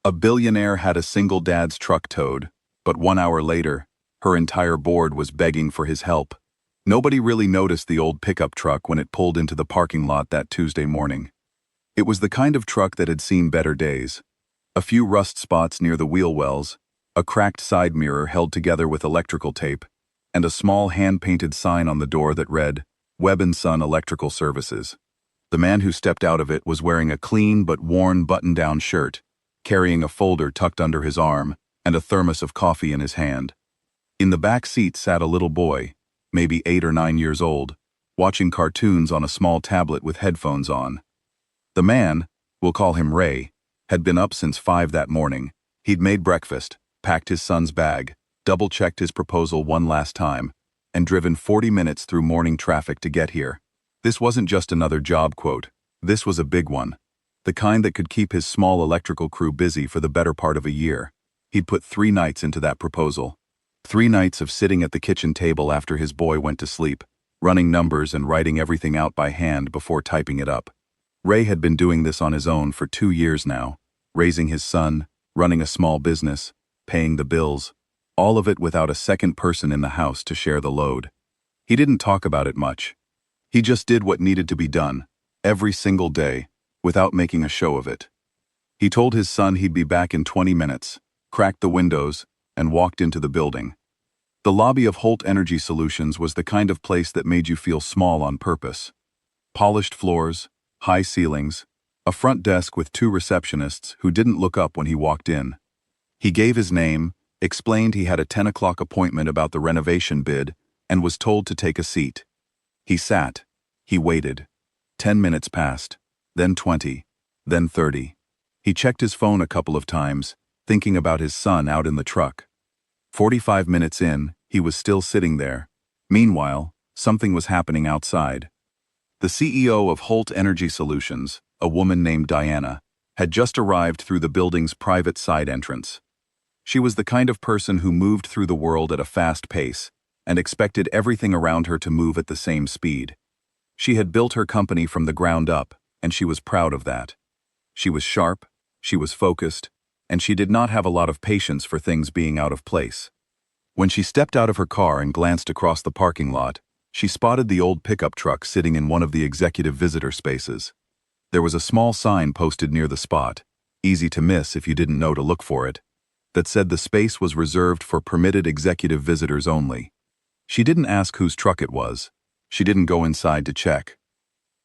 A billionaire had a single dad's truck towed, but 1 hour later, her entire board was begging for his help. Nobody really noticed the old pickup truck when it pulled into the parking lot that Tuesday morning. It was the kind of truck that had seen better days. A few rust spots near the wheel wells, a cracked side mirror held together with electrical tape, and a small hand-painted sign on the door that read, Webb & Son Electrical Services. The man who stepped out of it was wearing a clean but worn button-down shirt, carrying a folder tucked under his arm and a thermos of coffee in his hand. In the back seat sat a little boy, maybe 8 or 9 years old, watching cartoons on a small tablet with headphones on. The man, we'll call him Ray, had been up since 5 that morning. He'd made breakfast, packed his son's bag, double-checked his proposal one last time, and driven 40 minutes through morning traffic to get here. This wasn't just another job quote. This was a big one. The kind that could keep his small electrical crew busy for the better part of a year. He'd put 3 nights into that proposal. 3 nights of sitting at the kitchen table after his boy went to sleep, running numbers and writing everything out by hand before typing it up. Ray had been doing this on his own for 2 years now, raising his son, running a small business, paying the bills, all of it without a second person in the house to share the load. He didn't talk about it much. He just did what needed to be done, every single day, without making a show of it. He told his son he'd be back in 20 minutes, cracked the windows, and walked into the building. The lobby of Holt Energy Solutions was the kind of place that made you feel small on purpose. Polished floors, high ceilings, a front desk with 2 receptionists who didn't look up when he walked in. He gave his name, explained he had a 10 o'clock appointment about the renovation bid, and was told to take a seat. He sat. He waited. 10 minutes passed. Then 20, then 30. He checked his phone a couple of times, thinking about his son out in the truck. 45 minutes in, he was still sitting there. Meanwhile, something was happening outside. The CEO of Holt Energy Solutions, a woman named Diana, had just arrived through the building's private side entrance. She was the kind of person who moved through the world at a fast pace and expected everything around her to move at the same speed. She had built her company from the ground up, and she was proud of that. She was sharp, she was focused, and she did not have a lot of patience for things being out of place. When she stepped out of her car and glanced across the parking lot, she spotted the old pickup truck sitting in one of the executive visitor spaces. There was a small sign posted near the spot, easy to miss if you didn't know to look for it, that said the space was reserved for permitted executive visitors only. She didn't ask whose truck it was. She didn't go inside to check.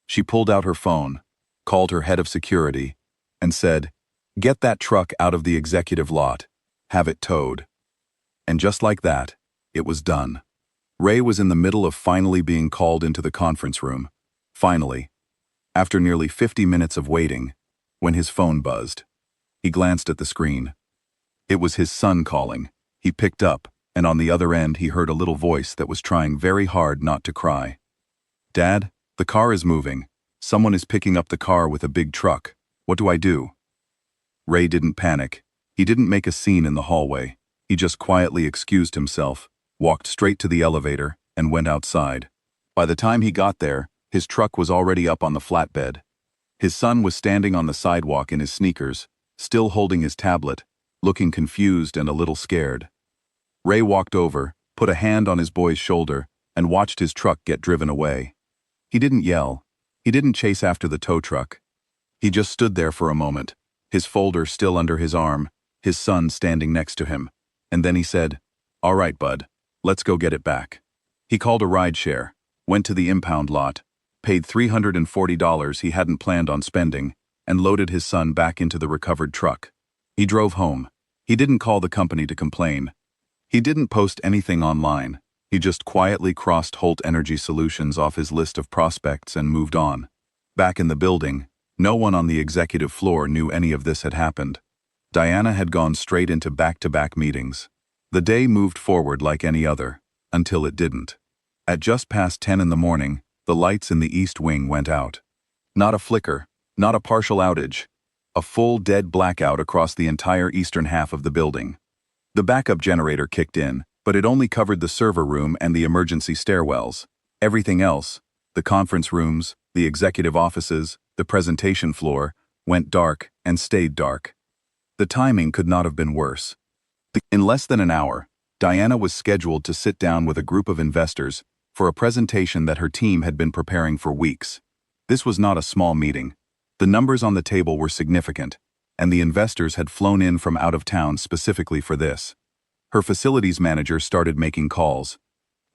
She pulled out her phone, called her head of security, and said, "Get that truck out of the executive lot. Have it towed." And just like that, it was done. Ray was in the middle of finally being called into the conference room. Finally, after nearly 50 minutes of waiting, when his phone buzzed. He glanced at the screen. It was his son calling. He picked up, and on the other end he heard a little voice that was trying very hard not to cry. "Dad, the car is moving. Someone is picking up the car with a big truck. What do I do?" Ray didn't panic. He didn't make a scene in the hallway. He just quietly excused himself, walked straight to the elevator, and went outside. By the time he got there, his truck was already up on the flatbed. His son was standing on the sidewalk in his sneakers, still holding his tablet, looking confused and a little scared. Ray walked over, put a hand on his boy's shoulder, and watched his truck get driven away. He didn't yell. He didn't chase after the tow truck. He just stood there for a moment, his folder still under his arm, his son standing next to him, and then he said, "All right, bud, let's go get it back." He called a rideshare, went to the impound lot, paid $340 he hadn't planned on spending, and loaded his son back into the recovered truck. He drove home. He didn't call the company to complain. He didn't post anything online. He just quietly crossed Holt Energy Solutions off his list of prospects and moved on. Back in the building, no one on the executive floor knew any of this had happened. Diana had gone straight into back-to-back meetings. The day moved forward like any other, until it didn't. At just past 10 in the morning, the lights in the east wing went out. Not a flicker, not a partial outage. A full dead blackout across the entire eastern half of the building. The backup generator kicked in, but it only covered the server room and the emergency stairwells. Everything else, the conference rooms, the executive offices, the presentation floor, went dark and stayed dark. The timing could not have been worse. In less than an hour, Diana was scheduled to sit down with a group of investors for a presentation that her team had been preparing for weeks. This was not a small meeting. The numbers on the table were significant, and the investors had flown in from out of town specifically for this. Her facilities manager started making calls.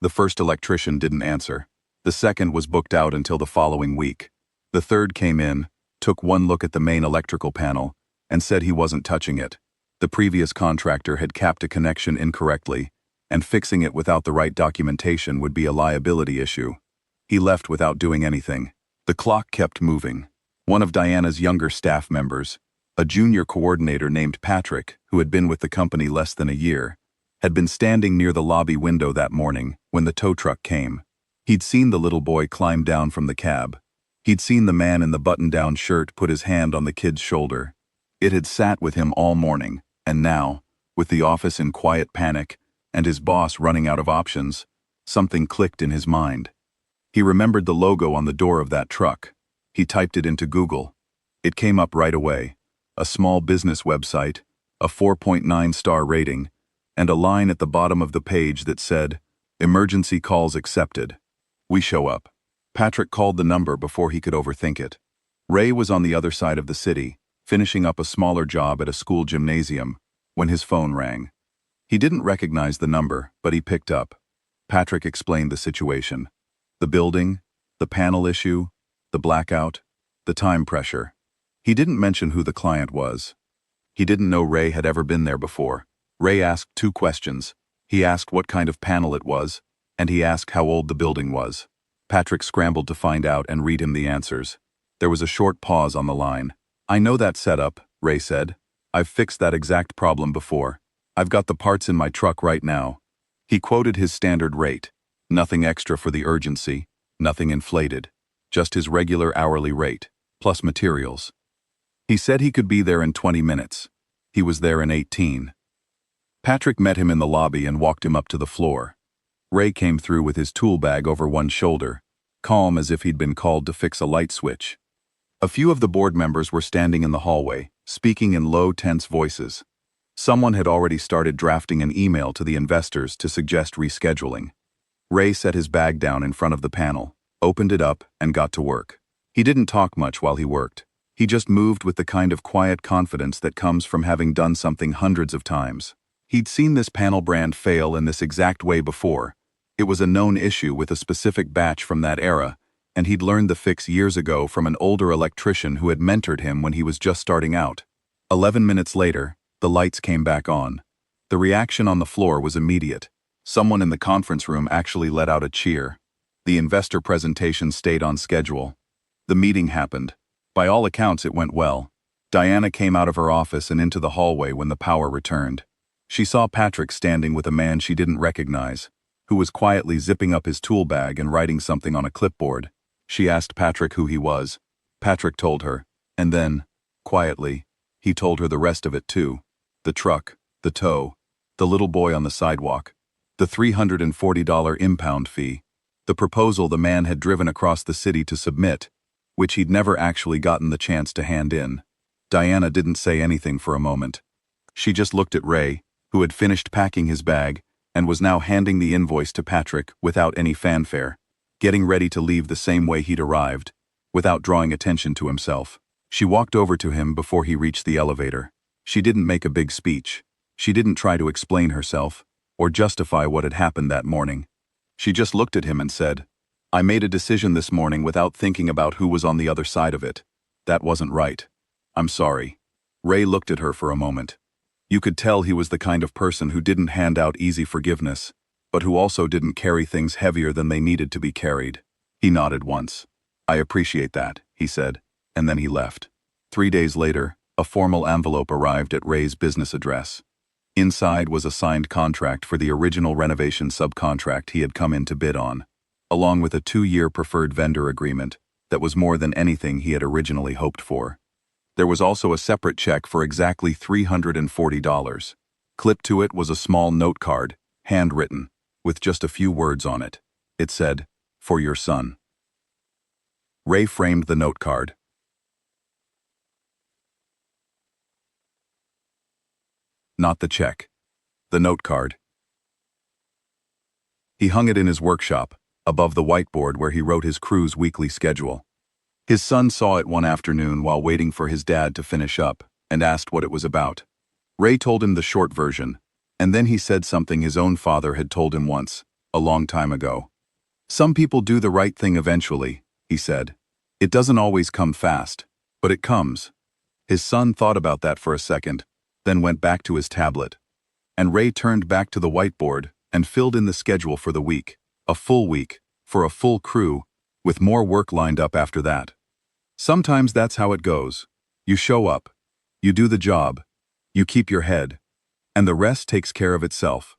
The first electrician didn't answer. The second was booked out until the following week. The third came in, took one look at the main electrical panel, and said he wasn't touching it. The previous contractor had capped a connection incorrectly, and fixing it without the right documentation would be a liability issue. He left without doing anything. The clock kept moving. One of Diana's younger staff members, a junior coordinator named Patrick, who had been with the company less than a year, had been standing near the lobby window that morning when the tow truck came. He'd seen the little boy climb down from the cab. He'd seen the man in the button-down shirt put his hand on the kid's shoulder. It had sat with him all morning, and now, with the office in quiet panic and his boss running out of options, something clicked in his mind. He remembered the logo on the door of that truck. He typed it into Google. It came up right away. A small business website, a 4.9-star rating, and a line at the bottom of the page that said, "Emergency calls accepted. We show up." Patrick called the number before he could overthink it. Ray was on the other side of the city, finishing up a smaller job at a school gymnasium, when his phone rang. He didn't recognize the number, but he picked up. Patrick explained the situation. The building, the panel issue, the blackout, the time pressure. He didn't mention who the client was. He didn't know Ray had ever been there before. Ray asked 2 questions. He asked what kind of panel it was, and he asked how old the building was. Patrick scrambled to find out and read him the answers. There was a short pause on the line. "I know that setup," Ray said. "I've fixed that exact problem before. I've got the parts in my truck right now." He quoted his standard rate. Nothing extra for the urgency, nothing inflated. Just his regular hourly rate, plus materials. He said he could be there in 20 minutes. He was there in 18. Patrick met him in the lobby and walked him up to the floor. Ray came through with his tool bag over one shoulder, calm as if he'd been called to fix a light switch. A few of the board members were standing in the hallway, speaking in low, tense voices. Someone had already started drafting an email to the investors to suggest rescheduling. Ray set his bag down in front of the panel, opened it up, and got to work. He didn't talk much while he worked. He just moved with the kind of quiet confidence that comes from having done something hundreds of times. He'd seen this panel brand fail in this exact way before. It was a known issue with a specific batch from that era, and he'd learned the fix years ago from an older electrician who had mentored him when he was just starting out. 11 minutes later, the lights came back on. The reaction on the floor was immediate. Someone in the conference room actually let out a cheer. The investor presentation stayed on schedule. The meeting happened. By all accounts, it went well. Diana came out of her office and into the hallway when the power returned. She saw Patrick standing with a man she didn't recognize, who was quietly zipping up his tool bag and writing something on a clipboard. She asked Patrick who he was. Patrick told her, and then, quietly, he told her the rest of it too. The truck, the tow, the little boy on the sidewalk, the $340 impound fee, the proposal the man had driven across the city to submit, which he'd never actually gotten the chance to hand in. Diana didn't say anything for a moment. She just looked at Ray, who had finished packing his bag and was now handing the invoice to Patrick without any fanfare, getting ready to leave the same way he'd arrived, without drawing attention to himself. She walked over to him before he reached the elevator. She didn't make a big speech. She didn't try to explain herself or justify what had happened that morning. She just looked at him and said, "I made a decision this morning without thinking about who was on the other side of it. That wasn't right. I'm sorry." Ray looked at her for a moment. You could tell he was the kind of person who didn't hand out easy forgiveness, but who also didn't carry things heavier than they needed to be carried. He nodded once. "I appreciate that," he said, and then he left. 3 days later, a formal envelope arrived at Ray's business address. Inside was a signed contract for the original renovation subcontract he had come in to bid on, along with a 2-year preferred vendor agreement that was more than anything he had originally hoped for. There was also a separate check for exactly $340. Clipped to it was a small note card, handwritten, with just a few words on it. It said, "For your son." Ray framed the note card. not the check. The note card. He hung it in his workshop, above the whiteboard where he wrote his crew's weekly schedule. His son saw it one afternoon while waiting for his dad to finish up, and asked what it was about. Ray told him the short version, and then he said something his own father had told him once, a long time ago. "Some people do the right thing eventually," he said. "It doesn't always come fast, but it comes." His son thought about that for a second, then went back to his tablet. And Ray turned back to the whiteboard and filled in the schedule for the week, a full week, for a full crew, with more work lined up after that. Sometimes that's how it goes. You show up, you do the job, you keep your head, and the rest takes care of itself.